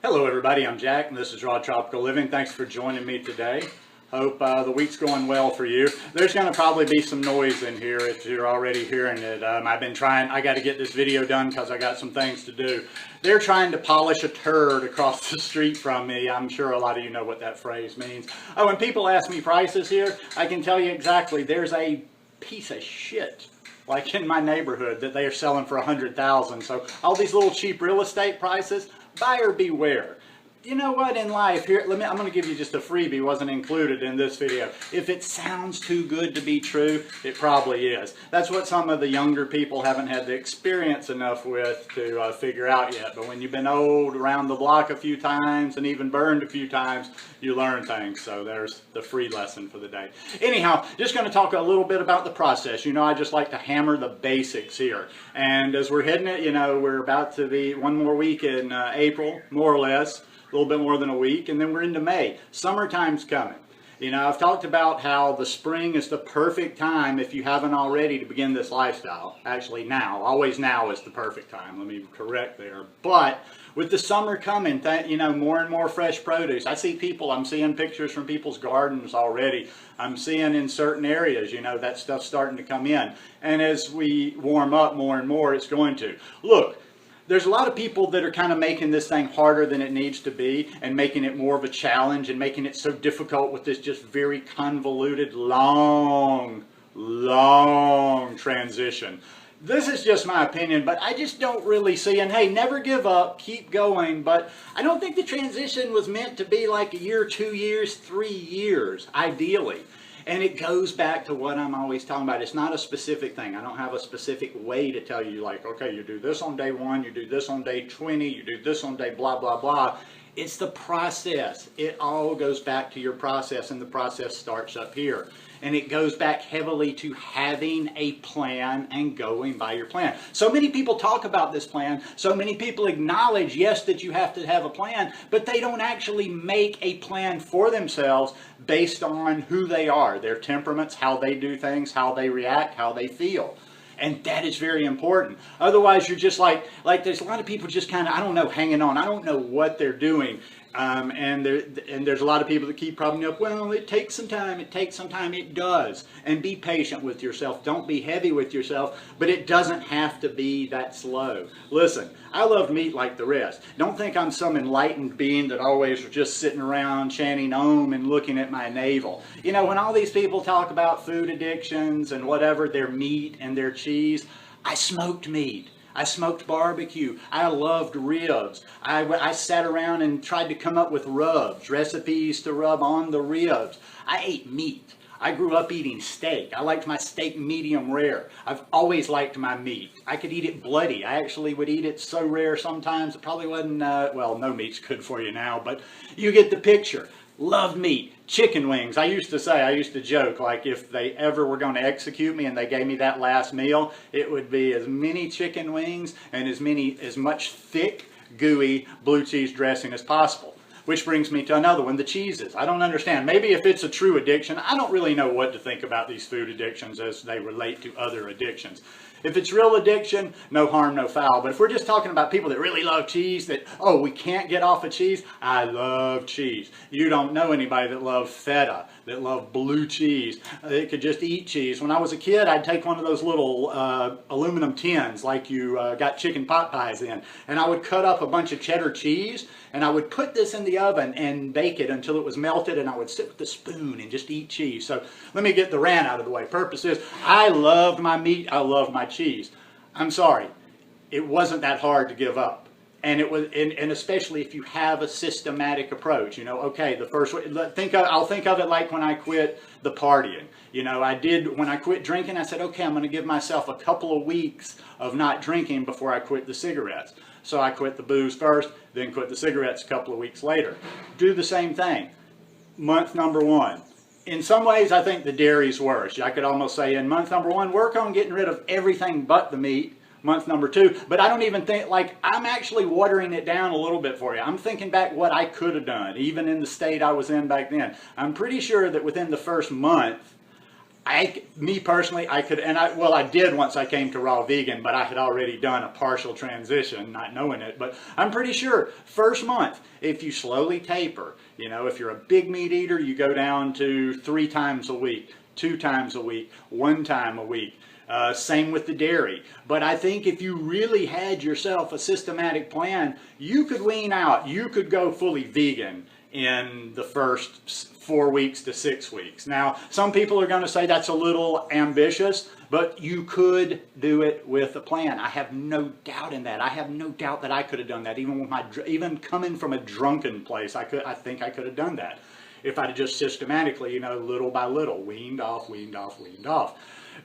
Hello everybody, I'm Jack and this is Raw Tropical Living. Thanks for joining me today. Hope the week's going well for you. There's going to probably be some noise in here if you're already hearing it. I've been trying, I got to get this video done because I got some things to do. They're trying to polish a turd across the street from me. I'm sure a lot of you know what that phrase means. Oh, when people ask me prices here, I can tell you exactly. There's a piece of shit like in my neighborhood that they are selling for $100,000. So all these little cheap real estate prices, buyer beware. You know what, in life, here, I'm going to give you just a freebie, wasn't included in this video. If it sounds too good to be true, it probably is. That's what some of the younger people haven't had the experience enough with to figure out yet. But when you've been old, around the block a few times, and even burned a few times, you learn things. So there's the free lesson for the day. Anyhow, just going to talk a little bit about the process. You know, I just like to hammer the basics here. And as we're heading it, you know, we're about to be one more week in April, more or less. A little bit more than a week, and then we're into May. Summertime's coming. You know, I've talked about how the spring is the perfect time, if you haven't already, to begin this lifestyle. Actually now, always now is the perfect time. Let me correct there. But with the summer coming, you know, more and more fresh produce. I see people, I'm seeing pictures from people's gardens already. I'm seeing in certain areas, you know, that stuff's starting to come in. And as we warm up more and more, it's going to. Look. There's a lot of people that are kind of making this thing harder than it needs to be and making it more of a challenge and making it so difficult with this just very convoluted, long transition. This is just my opinion, but I just don't really see, and hey, never give up, keep going, but I don't think the transition was meant to be like a year, 2 years, 3 years, ideally. And it goes back to what I'm always talking about. It's not a specific thing. I don't have a specific way to tell you, like, okay, you do this on day 1, you do this on day 20, you do this on day blah, blah, blah. It's the process. It all goes back to your process, and the process starts up here. And it goes back heavily to having a plan and going by your plan. So many people talk about this plan. So many people acknowledge, yes, that you have to have a plan, but they don't actually make a plan for themselves based on who they are, their temperaments, how they do things, how they react, how they feel. And that is very important. Otherwise, you're just like there's a lot of people just kind of, I don't know, hanging on. I don't know what they're doing. And there's a lot of people that keep propping up, well, it takes some time, it takes some time. It does. And be patient with yourself. Don't be heavy with yourself, but it doesn't have to be that slow. Listen, I love meat like the rest. Don't think I'm some enlightened being that always just sitting around chanting Om and looking at my navel. You know, when all these people talk about food addictions and whatever, their meat and their cheese, I smoked meat. I smoked barbecue. I loved ribs. I sat around and tried to come up with rubs, recipes to rub on the ribs. I ate meat. I grew up eating steak. I liked my steak medium rare. I've always liked my meat. I could eat it bloody. I actually would eat it so rare sometimes it probably wasn't, well, no meat's good for you now, but you get the picture. Loved meat. Chicken wings. I used to joke, like if they ever were going to execute me and they gave me that last meal, it would be as many chicken wings and as much thick, gooey blue cheese dressing as possible. Which brings me to another one, the cheeses. I don't understand. Maybe if it's a true addiction, I don't really know what to think about these food addictions as they relate to other addictions. If it's real addiction, no harm, no foul. But if we're just talking about people that really love cheese, that, oh, we can't get off of cheese, I love cheese. You don't know anybody that loves feta, that love blue cheese, that could just eat cheese. When I was a kid, I'd take one of those little aluminum tins like you got chicken pot pies in, and I would cut up a bunch of cheddar cheese, and I would put this in the oven and bake it until it was melted, and I would sit with the spoon and just eat cheese. So let me get the rant out of the way. Purpose is, I loved my meat, I love my cheese. I'm sorry, it wasn't that hard to give up. And it was, and especially if you have a systematic approach, you know, okay, the first way, I'll think of it like when I quit the partying. You know, when I quit drinking, I said, okay, I'm going to give myself a couple of weeks of not drinking before I quit the cigarettes. So I quit the booze first, then quit the cigarettes a couple of weeks later. Do the same thing. Month number 1. In some ways, I think the dairy's worse. I could almost say in month number 1, work on getting rid of everything but the meat. Month number 2, but I don't even think, like, I'm actually watering it down a little bit for you. I'm thinking back what I could have done, even in the state I was in back then. I'm pretty sure that within the first month, Me personally, I could, well, I did once I came to raw vegan, but I had already done a partial transition, not knowing it. But I'm pretty sure first month, if you slowly taper, you know, if you're a big meat eater, you go down to 3 times a week, 2 times a week, 1 time a week. Same with the dairy. But I think if you really had yourself a systematic plan, you could wean out. You could go fully vegan in the first 4 weeks to 6 weeks. Now, some people are going to say that's a little ambitious, but you could do it with a plan. I have no doubt in that. I have no doubt that I could have done that. Even with even coming from a drunken place, I think I could have done that if I'd just systematically, you know, little by little, weaned off, weaned off, weaned off.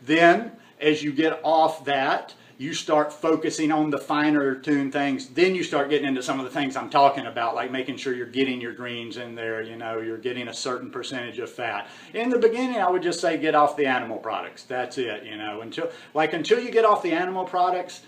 Then, as you get off that, you start focusing on the finer tuned things. Then you start getting into some of the things I'm talking about, like making sure you're getting your greens in there, you know, you're getting a certain percentage of fat. In the beginning, I would just say get off the animal products. That's it, you know, until you get off the animal products,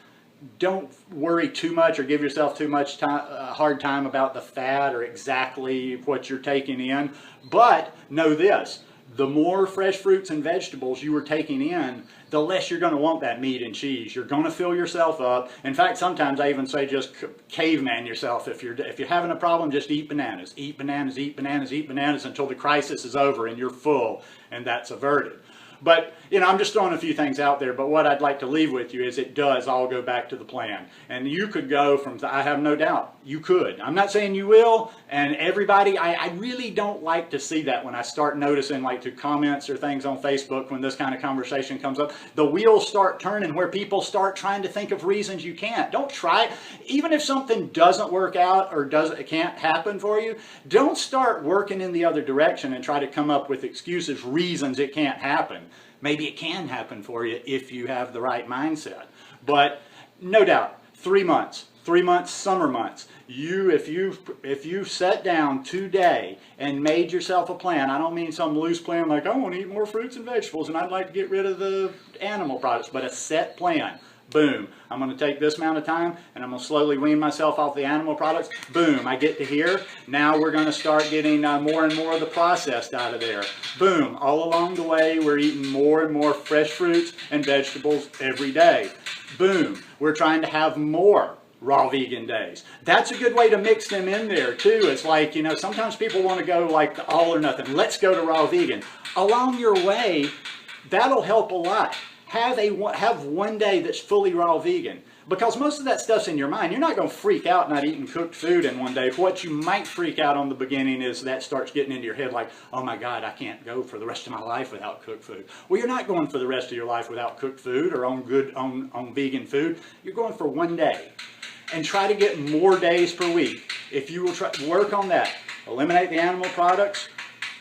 don't worry too much or give yourself too much time, hard time about the fat or exactly what you're taking in. But know this, the more fresh fruits and vegetables you are taking in, the less you're going to want that meat and cheese. You're going to fill yourself up. In fact, sometimes I even say just caveman yourself. If you're having a problem, just eat bananas. Eat bananas, eat bananas, eat bananas until the crisis is over and you're full and that's averted. But, you know, I'm just throwing a few things out there, but what I'd like to leave with you is it does all go back to the plan. And you could go from, I have no doubt, you could. I'm not saying you will, and everybody, I really don't like to see that when I start noticing, like, to comments or things on Facebook when this kind of conversation comes up, the wheels start turning where people start trying to think of reasons you can't. Don't try it. Even if something doesn't work out or can't happen for you, don't start working in the other direction and try to come up with excuses, reasons it can't happen. Maybe it can happen for you if you have the right mindset. But no doubt, 3 months, summer months, if you sat down today and made yourself a plan, I don't mean some loose plan like I want to eat more fruits and vegetables and I'd like to get rid of the animal products, but a set plan. Boom, I'm going to take this amount of time and I'm going to slowly wean myself off the animal products. Boom, I get to here. Now we're going to start getting more and more of the processed out of there. Boom, all along the way we're eating more and more fresh fruits and vegetables every day. Boom, we're trying to have more raw vegan days. That's a good way to mix them in there too. It's like, you know, sometimes people want to go like all or nothing. Let's go to raw vegan. Along your way, that'll help a lot. Have one day that's fully raw vegan, because most of that stuff's in your mind. You're not going to freak out not eating cooked food in one day. What you might freak out on the beginning is that starts getting into your head like, oh my God, I can't go for the rest of my life without cooked food. Well, you're not going for the rest of your life without cooked food or on vegan food. You're going for one day. And try to get more days per week. If you will work on that, eliminate the animal products,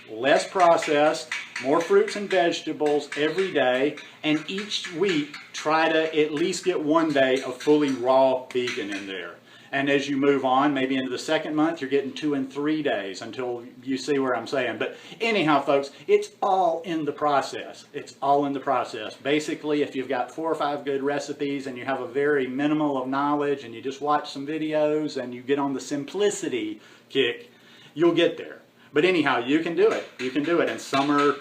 less processed, more fruits and vegetables every day, and each week try to at least get one day of fully raw vegan in there. And as you move on, maybe into the second month, you're getting 2 and 3 days until you see where I'm saying. But anyhow, folks, it's all in the process. It's all in the process. Basically, if you've got 4 or 5 good recipes and you have a very minimal of knowledge and you just watch some videos and you get on the simplicity kick, you'll get there. But anyhow, you can do it. You can do it. And summer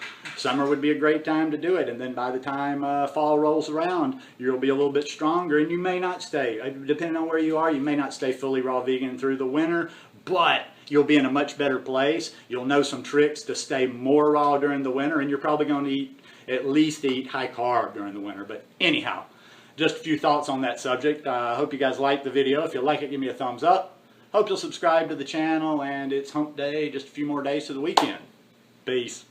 would be a great time to do it. And then by the time fall rolls around, you'll be a little bit stronger. And you may not stay, depending on where you are, you may not stay fully raw vegan through the winter. But you'll be in a much better place. You'll know some tricks to stay more raw during the winter. And you're probably going to at least eat high carb during the winter. But anyhow, just a few thoughts on that subject. I hope you guys liked the video. If you like it, give me a thumbs up. Hope you'll subscribe to the channel, and it's hump day, just a few more days to the weekend. Peace.